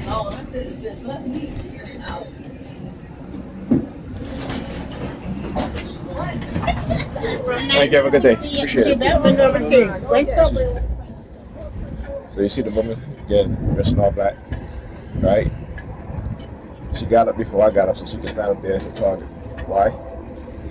Oh, I said the bitch left me. Out. Thank you. Have a good day. Appreciate it. So you see the woman again, dressing all black, right? She got up before I got up, so she could stand up there as a target. Why?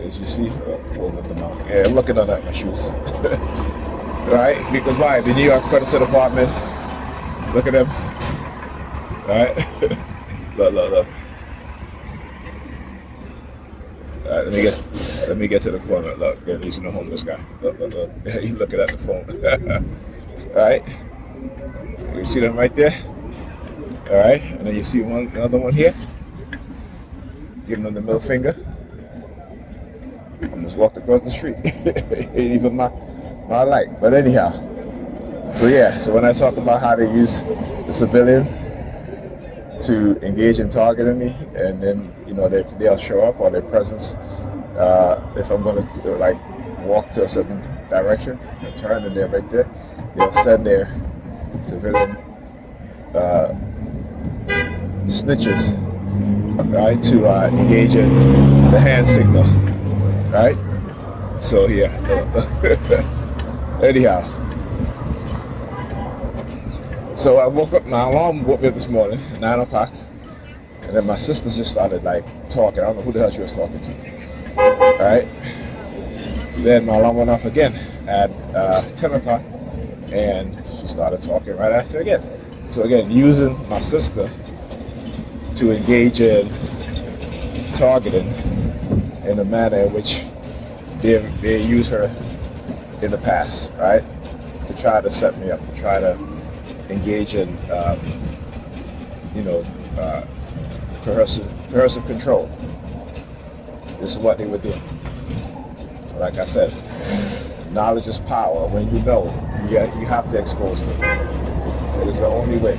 As you see, pulling up the mouth. Yeah, I'm looking at my shoes. Right? Because why? The New York Credit Department. Look at them. Right? Look. All right, let me get to the corner. Look, they're using the homeless guy. Look. He's looking at the phone. All right? You see them right there? All right? And then you see another one here. Giving them the middle finger. Almost walked across the street. Ain't even my light. But anyhow. So yeah, so when I talk about how they use the civilians to engage in targeting me, and then they'll show up, or their presence, if I'm going to like walk to a certain direction and turn, and they're right there, they'll send their civilian snitches, right, to engage in the hand signal, right? So yeah. Anyhow. So I woke up, my alarm woke me up this morning at 9 o'clock, and then my sister just started like talking. I don't know who the hell she was talking to. All right. Then my alarm went off again at 10 o'clock, and she started talking right after again. So again, using my sister to engage in targeting in a manner in which they used her in the past, right? To try to set me up, to try to engage in, coercive control. This is what they were doing. Like I said, knowledge is power. When you know, you have to expose them. It is the only way.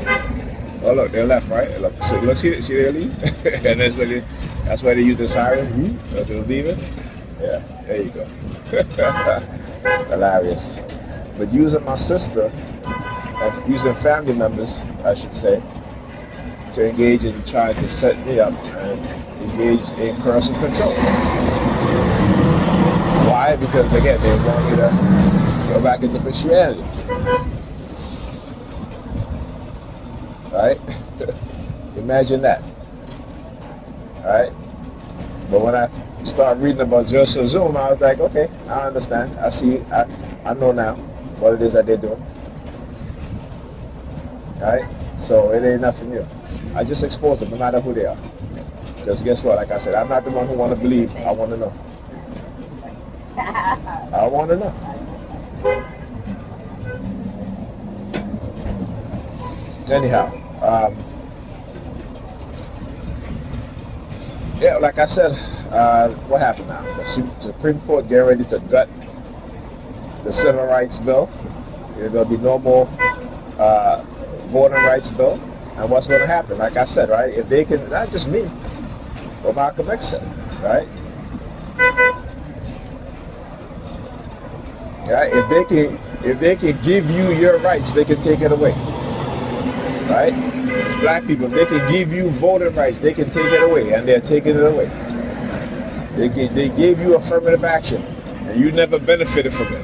Oh look, they're left, right? Look, so let's see their leave, and that's why they use the siren. They're leaving. Yeah, there you go. Hilarious. But using my sister, and using family members, I should say, to engage in trying to set me up and engage in coercive control. Why? Because again, they want me to go back into Christianity. Right? Imagine that. Right? But when I started reading about Joseph Zoom, I was like, okay, I understand. I see, I know now what it is that they're doing. Right? So it ain't nothing new. I just expose them no matter who they are. Because guess what? Like I said, I'm not the one who want to believe. I want to know. I want to know. Anyhow, yeah, like I said, what happened now? The Supreme Court getting ready to gut the Civil Rights Bill. There'll be no more voting rights bill. And what's going to happen? Like I said, right? If they can, not just me, but Malcolm X said, right? Right? If they can give you your rights, they can take it away. Right? It's black people. If they can give you voting rights, they can take it away, and they're taking it away. They gave you affirmative action, and you never benefited from it.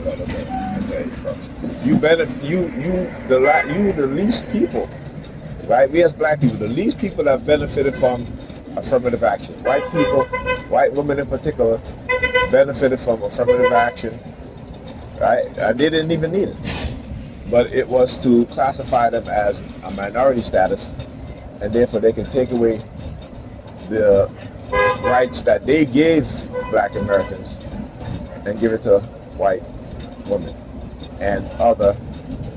You the least people, right? We as black people, the least people that benefited from affirmative action. White people, white women in particular, benefited from affirmative action, right? And they didn't even need it. But it was to classify them as a minority status, and therefore they can take away the rights that they gave black Americans and give it to white women and other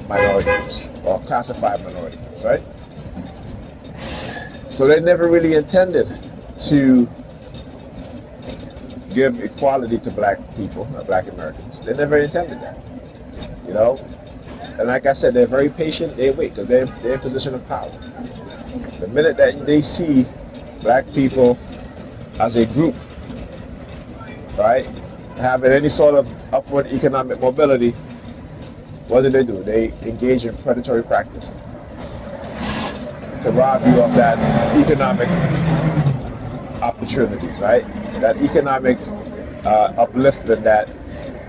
minorities or classified minorities, right? So they never really intended to give equality to black people, black Americans. They never intended that, you know? And like I said, they're very patient. They wait because they're in a position of power. The minute that they see black people as a group, right, having any sort of upward economic mobility, what do? They engage in predatory practice. to rob you of that economic opportunities, right? That economic upliftment that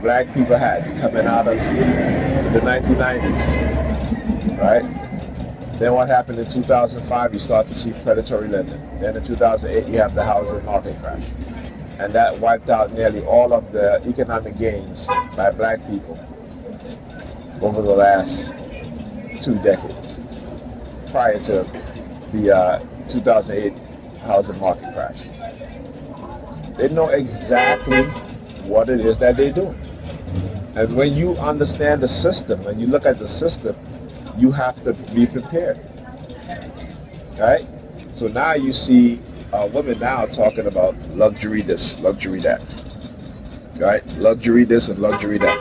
black people had coming out of the 1990s, right? Then what happened in 2005? You start to see predatory lending. Then in 2008, you have the housing market crash. And that wiped out nearly all of the economic gains by black people over the last 2 decades prior to the 2008 housing market crash. They know exactly what it is that they're doing. And when you understand the system, when you look at the system, you have to be prepared, right? So now you see women now talking about luxury this, luxury that, right? Luxury this and luxury that,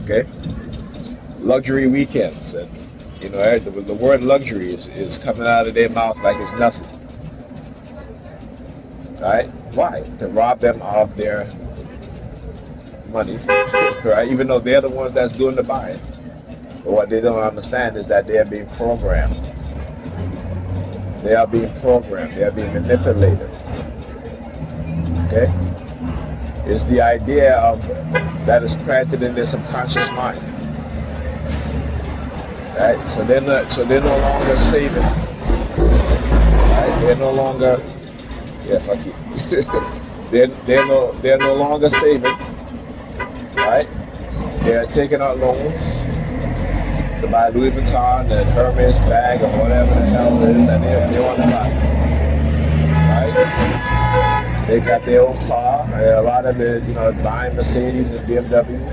okay? Luxury weekends, and you know the word luxury is coming out of their mouth like it's nothing, right? Why? To rob them of their money, right? Even though they're the ones that's doing the buying. But what they don't understand is that they are being programmed. They are being programmed. They are being manipulated. Okay? It's the idea of that is planted in their subconscious mind. Right? So they're no longer saving. Right? They're no longer fuck you. they're no longer saving. Right? They're taking out loans to buy Louis Vuitton and Hermes bag or whatever the hell it is that they want to buy. Right? They got their own car. A lot of it, buying Mercedes and BMWs.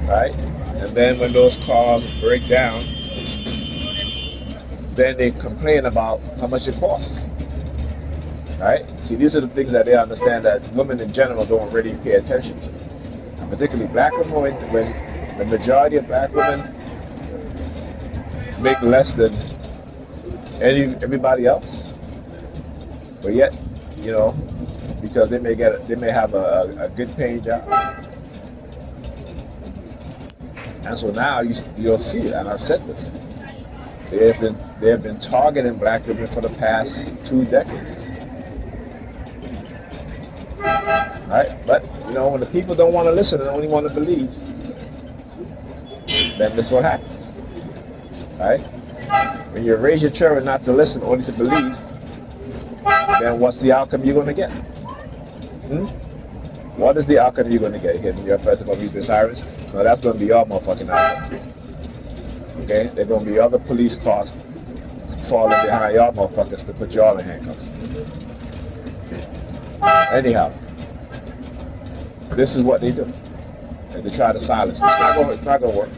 Right? And then when those cars break down, then they complain about how much it costs. Right? See, these are the things that they understand that women in general don't really pay attention to. Particularly black women, when the majority of black women make less than everybody else, but yet, because they may have a good paying job, and so now you'll see it. And I've said this: they have been targeting black women for the past 2 decades, right? But when the people don't want to listen and only want to believe, then this is what happens. Right? When you raise your children not to listen, only to believe, then what's the outcome you're going to get? What is the outcome you're going to get here in your person going to be sirens? No, that's going to be your motherfucking outcome. Okay? There's going to be other police cars falling behind y'all motherfuckers to put y'all in handcuffs. Anyhow, this is what they do. And they try to silence me. It's not going to work.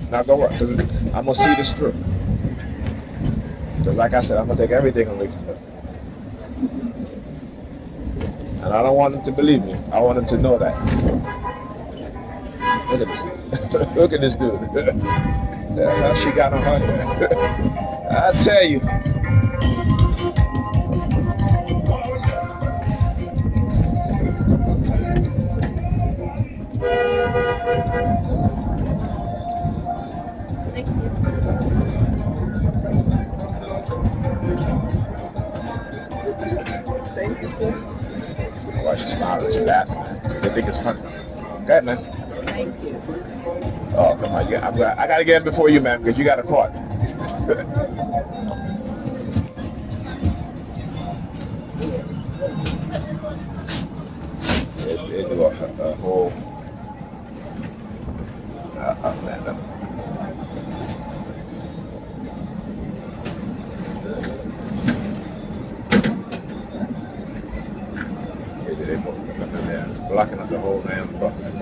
Not gonna work, because I'm gonna see this through. Because like I said, I'm gonna take everything away from them. And I don't want them to believe me. I want them to know that. Look at this. Look at this dude. The hell she got on her hair. I tell you. Why she smiling at your laughing, man? They think it's funny. Go ahead, man. Thank you. Oh, come on. I gotta get in before you, man, because you got a card. they do a whole... I'll stand up. They both come in there, blocking up the whole damn bus.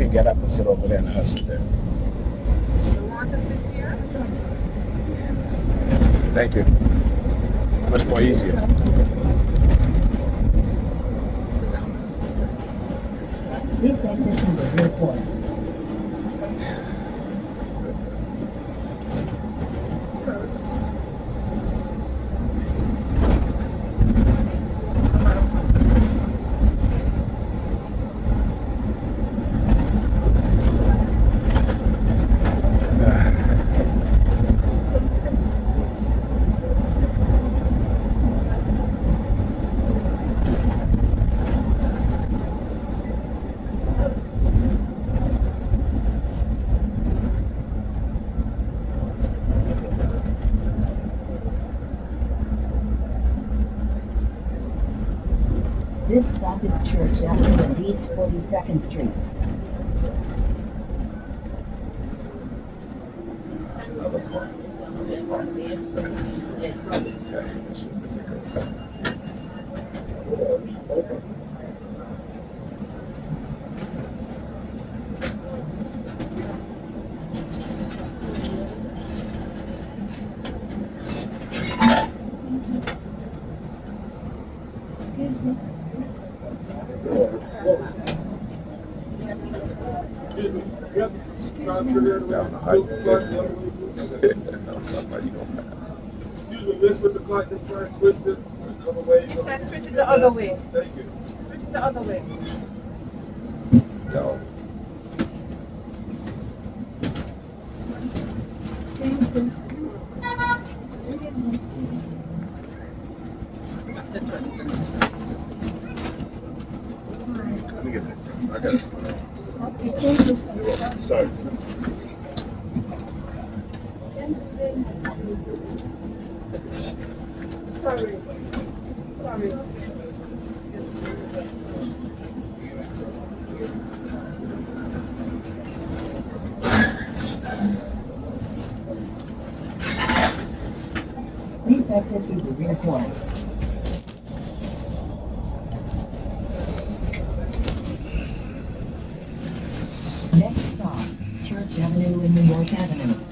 can get up and sit over there and her sit there. You want to sit here? Thank you. Much more easier. Please exit to the rear port. This stop is Church Avenue and East 42nd Street. Another car. Another car. Yeah, this is ridiculous. Excuse me. I don't know how you can get it. I don't know how you gonna- Excuse me, miss, with the clock, just try and twist it another way. Try switch it the other way. Thank you. Switch it the other way. No. Let me get that. I got it. You're welcome. Sorry. Sorry. Sorry. Please exit through the rear port. Next stop, Church Avenue and New York Avenue.